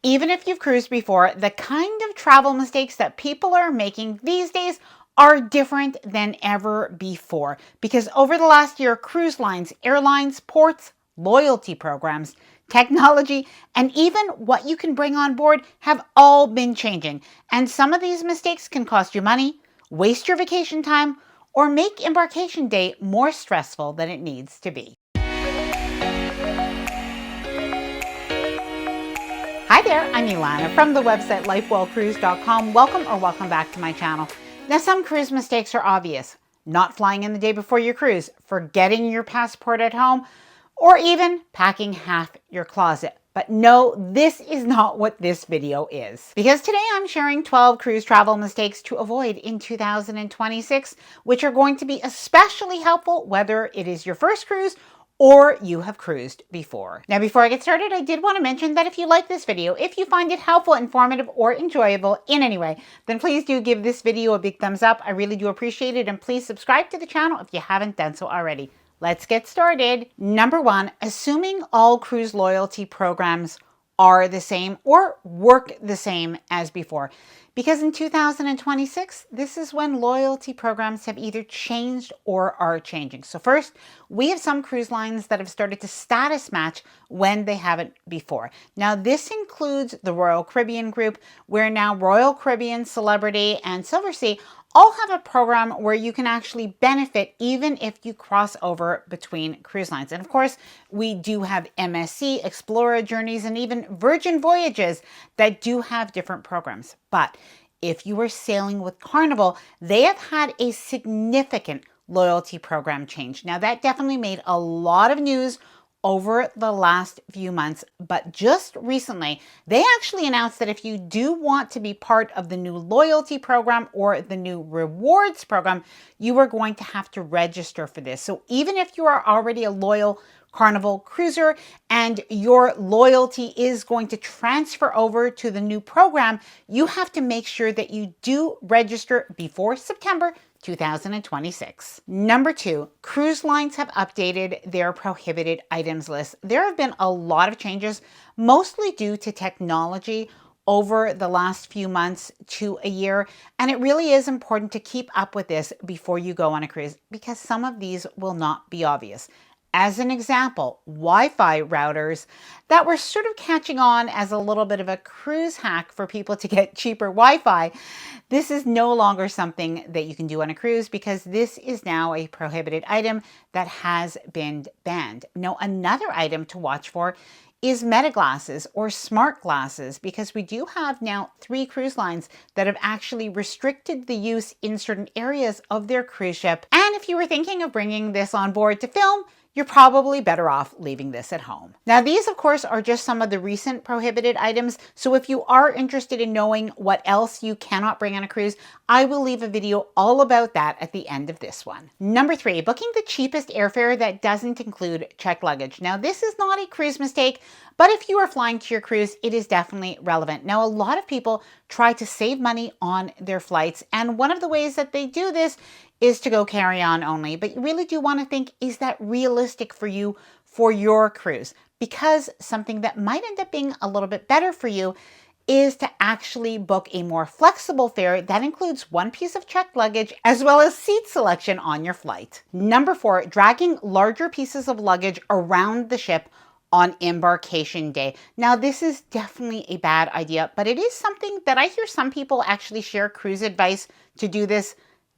Even if you've cruised before, the kind of travel mistakes that people are making these days are different than ever before. Because over the last year, cruise lines, airlines, ports, loyalty programs, technology, and even what you can bring on board have all been changing. And some of these mistakes can cost you money, waste your vacation time, or make embarkation day more stressful than it needs to be. Hi there, I'm Ilana from the website lifewellcruise.com. Welcome back to my channel. Now, some cruise mistakes are obvious. Not flying in the day before your cruise, forgetting your passport at home, or even packing half your closet. But no, this is not what this video is. Because today I'm sharing 12 cruise travel mistakes to avoid in 2026, which are going to be especially helpful whether it is your first cruise or you have cruised before. Now, before I get started, I did want to mention that if you like this video, if you find it helpful, informative, or enjoyable in any way, then please do give this video a big thumbs up. I really do appreciate it. And please subscribe to the channel if you haven't done so already. Let's get started. Number one, assuming all cruise loyalty programs are the same or work the same as before. Because in 2026, this is when loyalty programs have either changed or are changing. So first, we have some cruise lines that have started to status match when they haven't before. Now, this includes the Royal Caribbean Group, where now Royal Caribbean, Celebrity, and Silversea all have a program where you can actually benefit even if you cross over between cruise lines. And of course, we do have MSC, Explorer Journeys, and even Virgin Voyages that do have different programs. But if you are sailing with Carnival, they have had a significant loyalty program change. Now, that definitely made a lot of news over the last few months, but just recently, they actually announced that if you do want to be part of the new loyalty program or the new rewards program, you are going to have to register for this. So even if you are already a loyal Carnival cruiser and your loyalty is going to transfer over to the new program, you have to make sure that you do register before September 2026. Number two, cruise lines have updated their prohibited items list. There have been a lot of changes, mostly due to technology over the last few months to a year. And it really is important to keep up with this before you go on a cruise because some of these will not be obvious. As an example, Wi-Fi routers that were sort of catching on as a little bit of a cruise hack for people to get cheaper Wi-Fi. This is no longer something that you can do on a cruise because this is now a prohibited item that has been banned. Now, another item to watch for is meta glasses or smart glasses, because we do have now 3 cruise lines that have actually restricted the use in certain areas of their cruise ship. And if you were thinking of bringing this on board to film, you're probably better off leaving this at home. Now, these, of course, are just some of the recent prohibited items. So if you are interested in knowing what else you cannot bring on a cruise, I will leave a video all about that at the end of this one. Number 3, booking the cheapest airfare that doesn't include checked luggage. Now, this is not a cruise mistake, but if you are flying to your cruise, it is definitely relevant. Now, a lot of people try to save money on their flights, and one of the ways that they do this is to go carry-on only. But you really do want to think, is that realistic for you for your cruise? Because something that might end up being a little bit better for you is to actually book a more flexible fare that includes one piece of checked luggage as well as seat selection on your flight. Number 4, dragging larger pieces of luggage around the ship on embarkation day. Now, this is definitely a bad idea, but it is something that I hear some people actually share cruise advice to do this.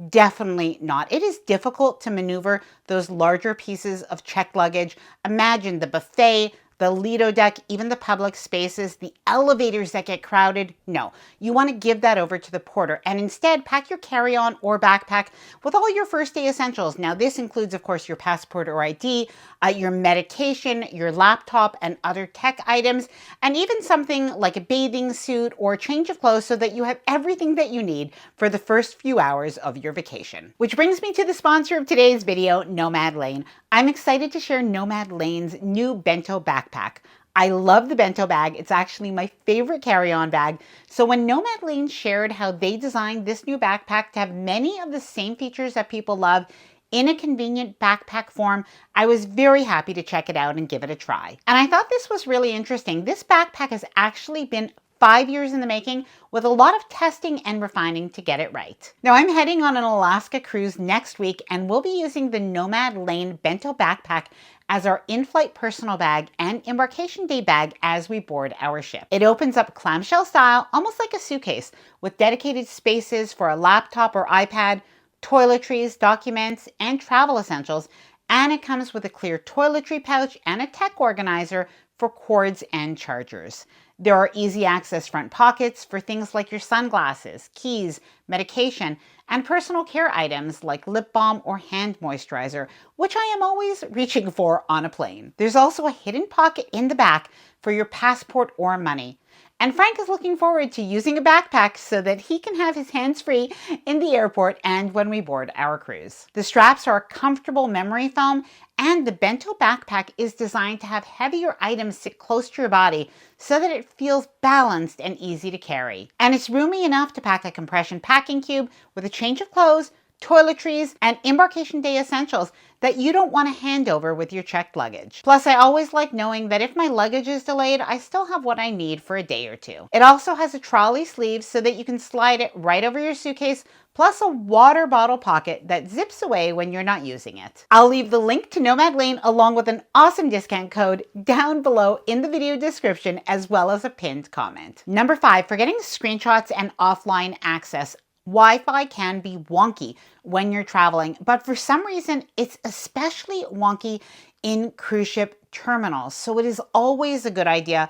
Definitely not. It is difficult to maneuver those larger pieces of checked luggage. Imagine the buffet, the Lido deck, even the public spaces, the elevators that get crowded. No, you want to give that over to the porter and instead pack your carry-on or backpack with all your first day essentials. Now, this includes, of course, your passport or ID, your medication, your laptop, and other tech items, and even something like a bathing suit or change of clothes so that you have everything that you need for the first few hours of your vacation. Which brings me to the sponsor of today's video, Nomad Lane. I'm excited to share Nomad Lane's new bento backpack. I love the bento bag. It's actually my favorite carry-on bag. So when Nomad Lane shared how they designed this new backpack to have many of the same features that people love, in a convenient backpack form, I was very happy to check it out and give it a try. And I thought this was really interesting. This backpack has actually been 5 years in the making, with a lot of testing and refining to get it right. Now I'm heading on an Alaska cruise next week, and we'll be using the Nomad Lane bento backpack as our in-flight personal bag and embarkation day bag as we board our ship. It opens up clamshell style, almost like a suitcase, with dedicated spaces for a laptop or iPad, toiletries, documents, and travel essentials, and it comes with a clear toiletry pouch and a tech organizer for cords and chargers. There are easy access front pockets for things like your sunglasses, keys, medication, and personal care items like lip balm or hand moisturizer, which I am always reaching for on a plane. There's also a hidden pocket in the back for your passport or money. And Frank is looking forward to using a backpack so that he can have his hands free in the airport and when we board our cruise. The straps are comfortable memory foam, and the bento backpack is designed to have heavier items sit close to your body so that it feels balanced and easy to carry. And it's roomy enough to pack a compression packing cube with a change of clothes, toiletries, and embarkation day essentials that you don't want to hand over with your checked luggage. Plus, I always like knowing that if my luggage is delayed, I still have what I need for a day or two. It also has a trolley sleeve so that you can slide it right over your suitcase, plus a water bottle pocket that zips away when you're not using it. I'll leave the link to Nomad Lane along with an awesome discount code down below in the video description, as well as a pinned comment. Number 5, for getting screenshots and offline access. Wi-Fi can be wonky when you're traveling, but for some reason, it's especially wonky in cruise ship terminals. So it is always a good idea,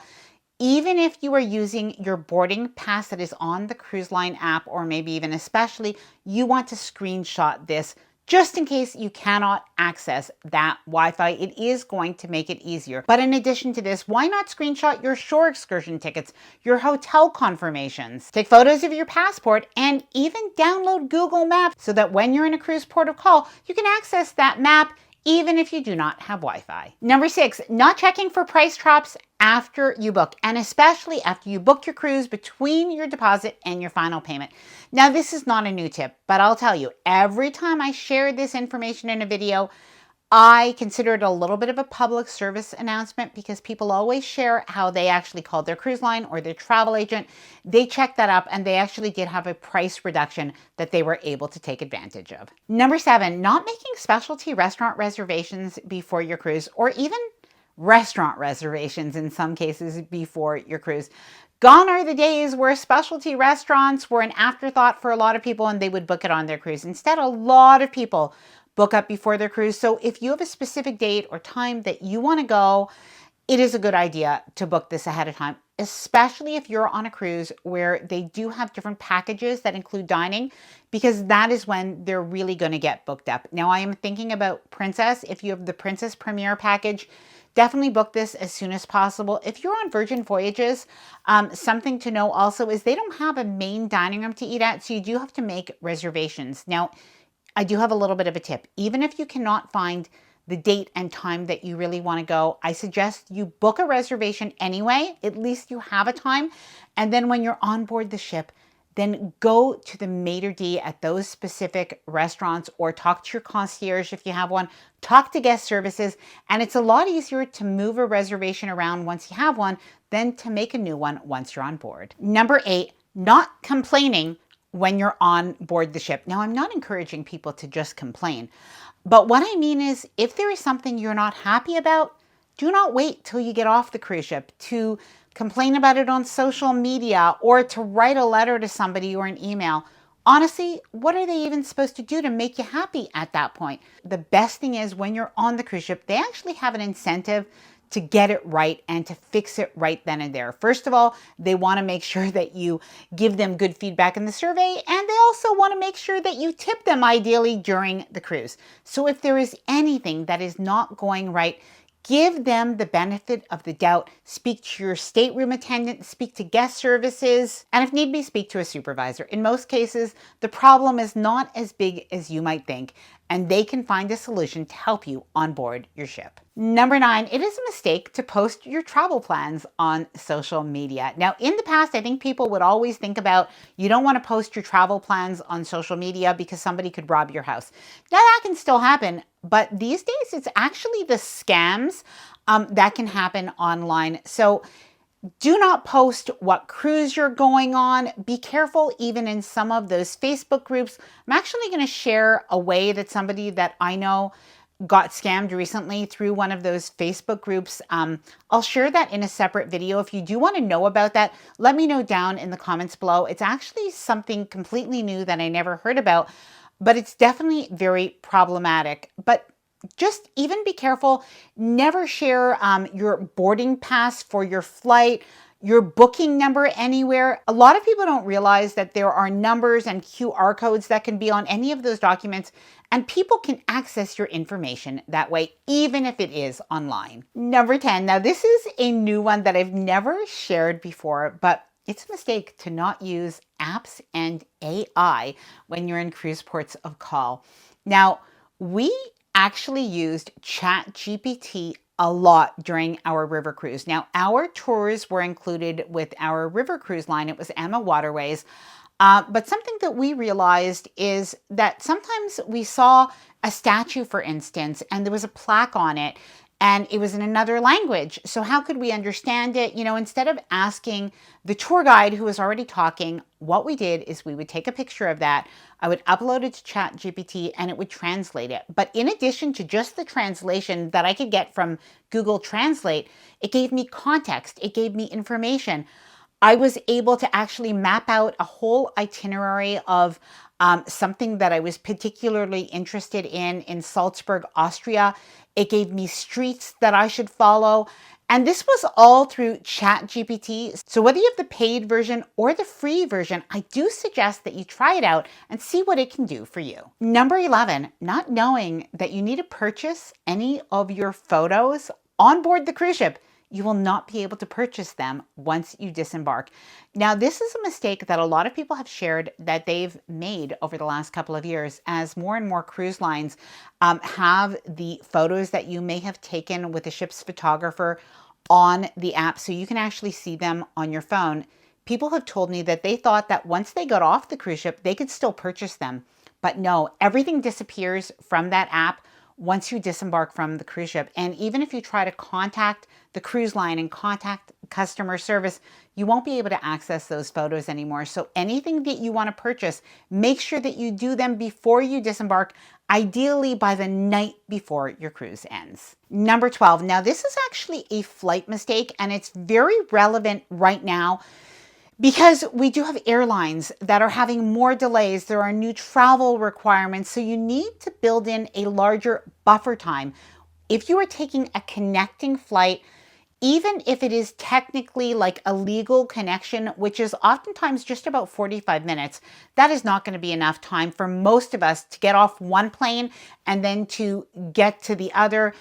even if you are using your boarding pass that is on the cruise line app, or maybe even especially, you want to screenshot this just in case you cannot access that Wi-Fi. It is going to make it easier. But in addition to this, why not screenshot your shore excursion tickets, your hotel confirmations? Take photos of your passport and even download Google Maps so that when you're in a cruise port of call, you can access that map even if you do not have Wi-Fi. Number 6, not checking for price drops after you book, and especially after you book your cruise between your deposit and your final payment. Now, this is not a new tip, but I'll tell you, every time I share this information in a video, I consider it a little bit of a public service announcement, because people always share how they actually called their cruise line or their travel agent. They checked that up and they actually did have a price reduction that they were able to take advantage of. Number 7, not making specialty restaurant reservations before your cruise, or even restaurant reservations in some cases before your cruise. Gone are the days where specialty restaurants were an afterthought for a lot of people and they would book it on their cruise. Instead, a lot of people book up before their cruise. So if you have a specific date or time that you want to go, it is a good idea to book this ahead of time, especially if you're on a cruise where they do have different packages that include dining, because that is when they're really going to get booked up. Now, I am thinking about Princess. If you have the Princess Premier package, definitely book this as soon as possible. If you're on Virgin Voyages, something to know also is they don't have a main dining room to eat at, so you do have to make reservations. Now, I do have a little bit of a tip. Even if you cannot find the date and time that you really want to go, I suggest you book a reservation anyway. At least you have a time. And then when you're on board the ship, then go to the maitre d' at those specific restaurants, or talk to your concierge if you have one, talk to guest services, and it's a lot easier to move a reservation around once you have one than to make a new one once you're on board. Number 8, not complaining when you're on board the ship. Now, I'm not encouraging people to just complain, but what I mean is, if there is something you're not happy about, do not wait till you get off the cruise ship to complain about it on social media or to write a letter to somebody or an email. Honestly, what are they even supposed to do to make you happy at that point? The best thing is, when you're on the cruise ship, they actually have an incentive to get it right and to fix it right then and there. First of all, they want to make sure that you give them good feedback in the survey, and they also want to make sure that you tip them ideally during the cruise. So if there is anything that is not going right, Give them the benefit of the doubt. Speak to your stateroom attendant, speak to guest services, and if need be, speak to a supervisor. In most cases, the problem is not as big as you might think, and they can find a solution to help you on board your ship. Number 9, it is a mistake to post your travel plans on social media. Now, in the past, I think people would always think about you don't want to post your travel plans on social media because somebody could rob your house. Now, that can still happen, but these days it's actually the scams that can happen online. So do not post what cruise you're going on. Be careful even in some of those Facebook groups. I'm actually going to share a way that somebody that I know got scammed recently through one of those Facebook groups. I'll share that in a separate video. If you do want to know about that, let me know down in the comments below. It's actually something completely new that I never heard about, but it's definitely very problematic. But just even be careful. Never share your boarding pass for your flight, your booking number anywhere. A lot of people don't realize that there are numbers and QR codes that can be on any of those documents, and people can access your information that way, even if it is online. Number 10, now this is a new one that I've never shared before, but it's a mistake to not use apps and AI when you're in cruise ports of call. Now, we actually used ChatGPT a lot during our river cruise. Now, our tours were included with our river cruise line. It was Emma Waterways. But something that we realized is that sometimes we saw a statue, for instance, and there was a plaque on it, and it was in another language. So how could we understand it? You know, instead of asking the tour guide who was already talking, what we did is we would take a picture of that. I would upload it to ChatGPT and it would translate it. But in addition to just the translation that I could get from Google Translate, it gave me context. It gave me information. I was able to actually map out a whole itinerary of something that I was particularly interested in Salzburg, Austria. It gave me streets that I should follow. And this was all through ChatGPT. So whether you have the paid version or the free version, I do suggest that you try it out and see what it can do for you. Number 11, not knowing that you need to purchase any of your photos on board the cruise ship. You will not be able to purchase them once you disembark. Now, this is a mistake that a lot of people have shared that they've made over the last couple of years as more and more cruise lines have the photos that you may have taken with the ship's photographer on the app, so you can actually see them on your phone. People have told me that they thought that once they got off the cruise ship, they could still purchase them. But no, everything disappears from that app once you disembark from the cruise ship. And even if you try to contact the cruise line and contact customer service, you won't be able to access those photos anymore. So anything that you want to purchase, make sure that you do them before you disembark, ideally by the night before your cruise ends. Number 12, now this is actually a flight mistake, and it's very relevant right now because we do have airlines that are having more delays. There are new travel requirements, so you need to build in a larger buffer time. If you are taking a connecting flight, even if it is technically like a legal connection, which is oftentimes just about 45 minutes, that is not going to be enough time for most of us to get off one plane and then to get to the other.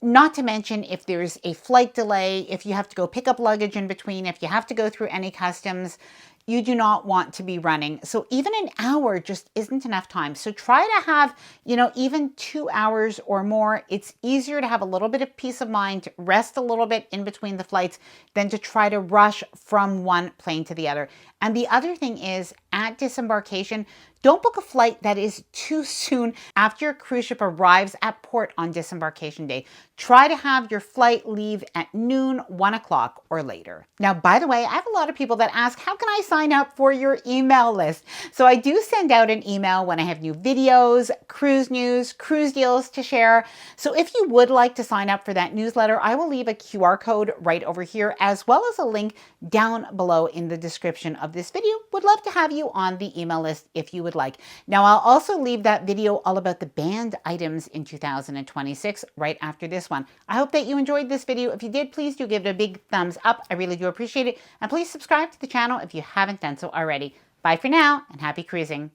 Not to mention if there's a flight delay, if you have to go pick up luggage in between, if you have to go through any customs, you do not want to be running. So even an hour just isn't enough time. So try to have, even 2 hours or more. It's easier to have a little bit of peace of mind, to rest a little bit in between the flights than to try to rush from one plane to the other. And the other thing is, at disembarkation, don't book a flight that is too soon after your cruise ship arrives at port on disembarkation day. Try to have your flight leave at noon, 1 o'clock or later. Now, by the way, I have a lot of people that ask, how can I sign up for your email list? So I do send out an email when I have new videos, cruise news, cruise deals to share. So if you would like to sign up for that newsletter, I will leave a QR code right over here, as well as a link down below in the description of this video. Would love to have you on the email list if you would like. Now, I'll also leave that video all about the banned items in 2026 right after this one. I hope that you enjoyed this video. If you did, please do give it a big thumbs up. I really do appreciate it. And please subscribe to the channel if you haven't done so already. Bye for now, and happy cruising.